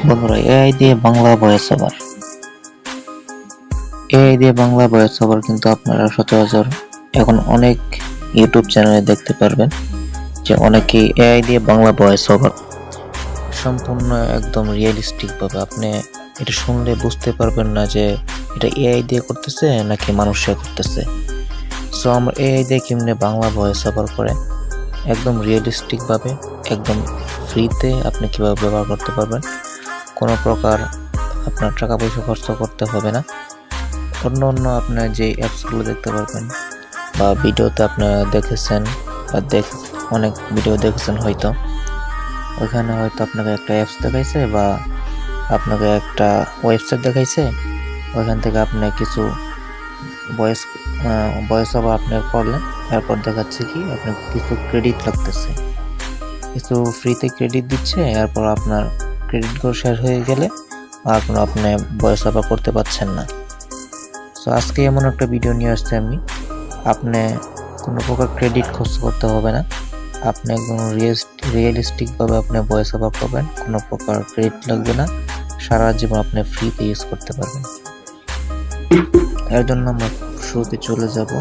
বন্ধুরা, এআই দিয়ে Bangla voice over কিন্তু আপনারা সচরাচর এখন অনেক ইউটিউব চ্যানেলে দেখতে পারবেন যে অনেকেই এআই দিয়ে বাংলা ভয়েস ওভার সম্পূর্ণ একদম রিয়েলিস্টিক ভাবে আপনি এটা শুনলে বুঝতে পারবেন না যে এটা এআই দিয়ে করতেছে নাকি মানুষে করতেছে। সো আমরা এআই দিয়ে কেমনে বাংলা ভয়েস ওভার করে একদম রিয়েলিস্টিক ভাবে একদম ফ্রিতে আপনি কিভাবে ব্যবহার করতে পারবেন, কোনো প্রকার আপনার টাকা পয়সা খরচ করতে হবে না। অন্য আপনার যে অ্যাপসগুলো দেখতে পারবেন বা ভিডিওতে আপনারা দেখেছেন বা অনেক ভিডিও দেখেছেন, হয়তো ওইখানে হয়তো আপনাকে একটা অ্যাপস দেখাইছে বা আপনাকে একটা ওয়েবসাইট দেখাইছে, ওইখান থেকে আপনি কিছু ভয়েস ওভার আপনি করলেন, এরপর দেখাচ্ছে কি আপনার কিছু ক্রেডিট লাগতেছে, কিছু ফ্রিতে ক্রেডিট দিচ্ছে, এরপর আপনার ক্রেডিটগুলো শেষ হয়ে গেলে আর কোনো আপনি ভয়েস ওভার করতে পারছেন না। সো আজকে এমন একটা ভিডিও নিয়ে আসছি আমি, আপনি কোনো প্রকার ক্রেডিট খরচ করতে হবে না, আপনি একদম রিয়েলিস্টিকভাবে আপনি ভয়েস ওভার করবেন, কোনো প্রকার ক্রেডিট লাগবে না, সারা জীবন আপনি ফ্রিতে ইউজ করতে পারবেন। এর জন্য আমরা শুরুতে চলে যাব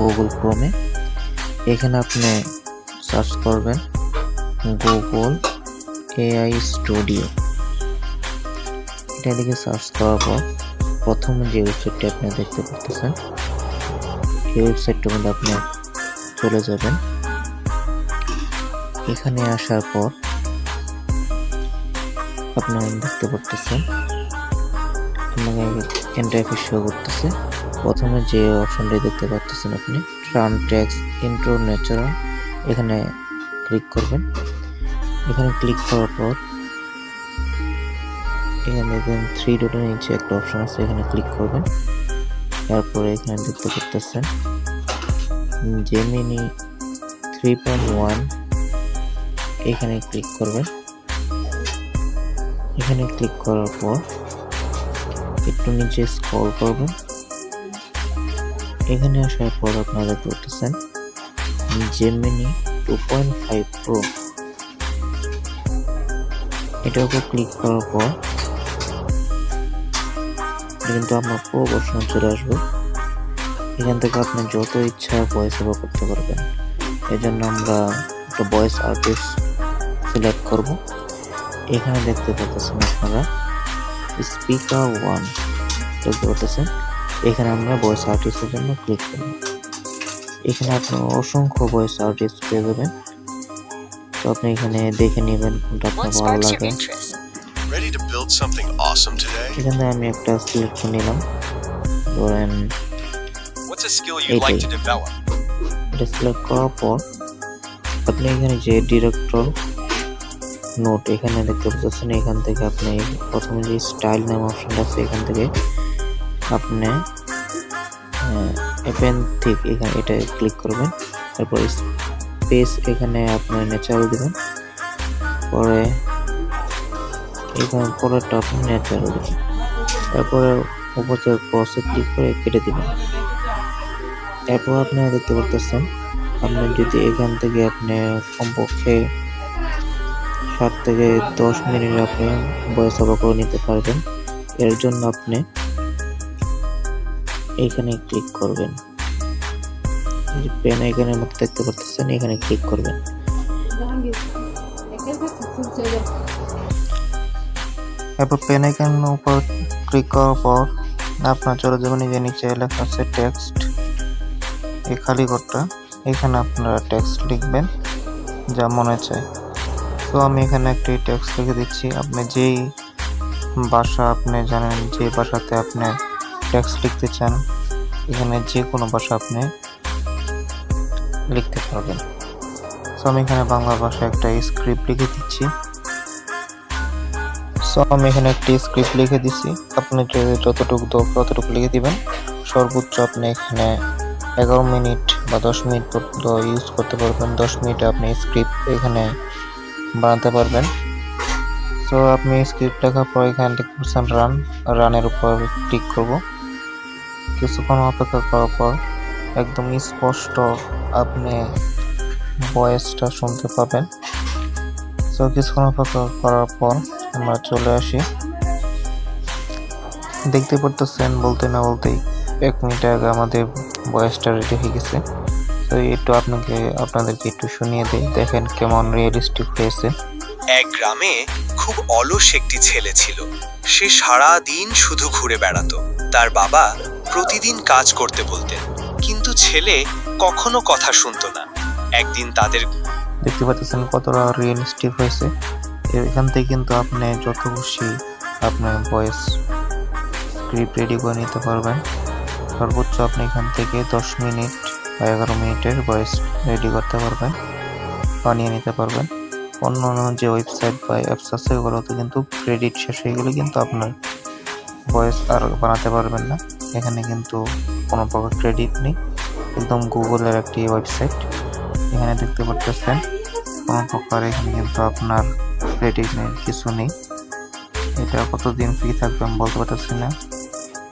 গুগল ক্রোমে। এখানে আপনি সার্চ করবেন গুগল এআই স্টুডিও। এটা লিখে সার্চ করার পর প্রথমে যে ওয়েবসাইটটি আপনি দেখতে পাচ্ছেন এই ওয়েবসাইটটার মধ্যে আপনি চলে যাবেন। এখানে আসার পর আপনারা দেখতে পাচ্ছেন আপনাকে ইন্টারফেস শো করতেছে। প্রথমে যে অপশনটি দেখতে পাচ্ছেন আপনি ট্রান টেক্সট ইন্ট্রো ন্যাচারাল, এখানে ক্লিক করবেন। এখানে ক্লিক করার পর এখানে দেখবেন 3 ডটের নিচে একটা অপশন আছে, এখানে ক্লিক করবেন। তারপরে এখানে দেখতে পাচ্ছেন জেমিনি 3.1, এখানে ক্লিক করবেন। এখানে ক্লিক করার পর একটু নিচে স্ক্রল করবেন। এখানে আসার পর আপনারা দেখতে পাচ্ছেন জেমিনি 2.5 প্রো, এটার উপর ক্লিক করার পর কিন্তু আপনার প্রো ভার্সন চলে আসবে। এখান থেকে আপনি যত ইচ্ছা ভয়েস ওভার করতে পারবেন। এই জন্য আমরা একটা ভয়েস আর্টিস্ট সিলেক্ট করব। এখানে দেখতে পাচ্ছেন আপনারা স্পিকার 1 দেখতে পাচ্ছেন, এখানে আমরা ভয়েস আর্টিস্টের জন্য ক্লিক করব। এখানে আপনার অসংখ্য ভয়েস আর্টিস্ট পেয়ে যাবেন, তো আপনি এখানে দেখে নেবেন কোনটা আপনার ভালো লাগে। এখানে আমি একটা সিলেক্ট করে নিলাম, ধরেন এটা সিলেক্ট করার পর আপনি এখানে যে ডিরেক্টর নোট এখানে দেখতে পাচ্ছেন, এখান থেকে আপনি প্রথমে যে স্টাইল নাম অপশনটা আছে এখান থেকে আপনি অ্যাপেন্থিক এখানে এটা ক্লিক করবেন। তারপর স্পেস এখানে আপনি ন্যাচারাল দিবেন, পরে এখানে পরেরটা আপনি ন্যাচারাল দিবেন, তারপরে উপরে ক্রসে ক্লিক করে কেটে দিবেন। তারপর আপনারা দেখতে পাচ্ছেন আপনি যদি এখান থেকে আপনি কমপক্ষে 7 থেকে 10 মিনিট আপনি ভয়েস ওভার করে নিতে পারবেন। এর জন্য আপনি এখানে ক্লিক করবেন, পেন আইকনের মধ্যে দেখতে পাচ্ছেন, এখানে ক্লিক করবেন। এরপর পেন আইকনের উপর ক্লিক করার পর আপনার চলে যাবেন যে নিচে লেখা আছে টেক্সট, এই খালি ঘরটা, এখানে আপনারা টেক্সট লিখবেন যা মনে চায়। তো আমি এখানে একটি টেক্সট লিখে দিচ্ছি, আপনি যেই ভাষা আপনি জানেন, যে ভাষাতে আপনি টেক্সট লিখতে চান, এখানে যে কোনো ভাষা আপনি লিখতে পারবেন। সো আমি এখানে বাংলা ভাষায় একটা স্ক্রিপ্ট লিখে দিচ্ছি। আপনি যতটুকু ততটুকু লিখে দিবেন। সর্বোচ্চ আপনি এখানে 11 মিনিট বা 10 মিনিট পর্যন্ত ইউজ করতে পারবেন। 10 মিনিটে আপনি স্ক্রিপ্ট এখানে বানাতে পারবেন। তো আপনি স্ক্রিপ্ট লেখার পর এখানে লিখছেন রানের উপর ক্লিক করব। কিছুক্ষণ অপেক্ষা করার পর একদম স্পষ্ট আপনি ভয়েসটা শুনতে পাবেন। তো কিছুক্ষণ অপেক্ষা করার পর আমরা চলে আসি। দেখতে পারতেছেন বলতে না বলতেই 1 মিনিট আগে আমাদের ভয়েসটা রেডি হয়ে গেছে। তো একটু আপনাদেরকে একটু শুনিয়ে দিই, দেখেন কেমন রিয়েলিস্টিক হয়েছে। এক গ্রামে খুব অলস একটি ছেলে ছিল। সে সারা দিন শুধু ঘুরে বেড়াতো। তার বাবা প্রতিদিন কাজ করতে বলতেন, কিন্তু ছেলে কখনো কথা শুনতো না। একদিন তাদের দেখতে পাচ্ছেন কতটা রিয়েলিস্টিক হয়েছে। এখান থেকে কিন্তু আপনি যত খুশি আপনার ভয়েস স্ক্রিপ্ট রেডি করে নিতে পারবেন। সর্বোচ্চ আপনি এখান থেকে 10 মিনিট বা 11 মিনিটের ভয়েস রেডি করতে পারবেন, বানিয়ে নিতে পারবেন। অন্য যে ওয়েবসাইট বা অ্যাপস আছে ওগুলোতে কিন্তু ক্রেডিট শেষ হয়ে গেলে কিন্তু আপনার ভয়েস আর বানাতে পারবেন না। এখানে কিন্তু কোনো প্রকার ক্রেডিট নেই, একদম গুগলের একটি ওয়েবসাইট। এখানে দেখতে পাচ্ছেন কোনো প্রকার এখানে কিন্তু আপনার ক্রেডিট নেই, কিছু নেই। এটা কতদিন ফ্রি থাকবে আমি বলতে পারতেছি না,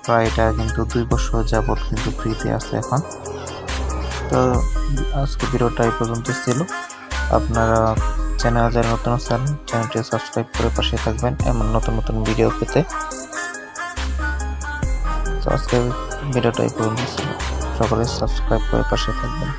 প্রায় এটা কিন্তু 2 বছর যাবত কিন্তু ফ্রিতে আছে এখন। তো আজকে ভিডিওটা এই পর্যন্ত ছিল। আপনারা চ্যানেল যারা নতুন আছেন চ্যানেলটি সাবস্ক্রাইব করে পাশে থাকবেন এমন নতুন নতুন ভিডিও পেতে। তো আজকে ভিডিওটা এই পর্যন্ত ছিল, সকলে সাবস্ক্রাইব করে পাশে থাকবেন।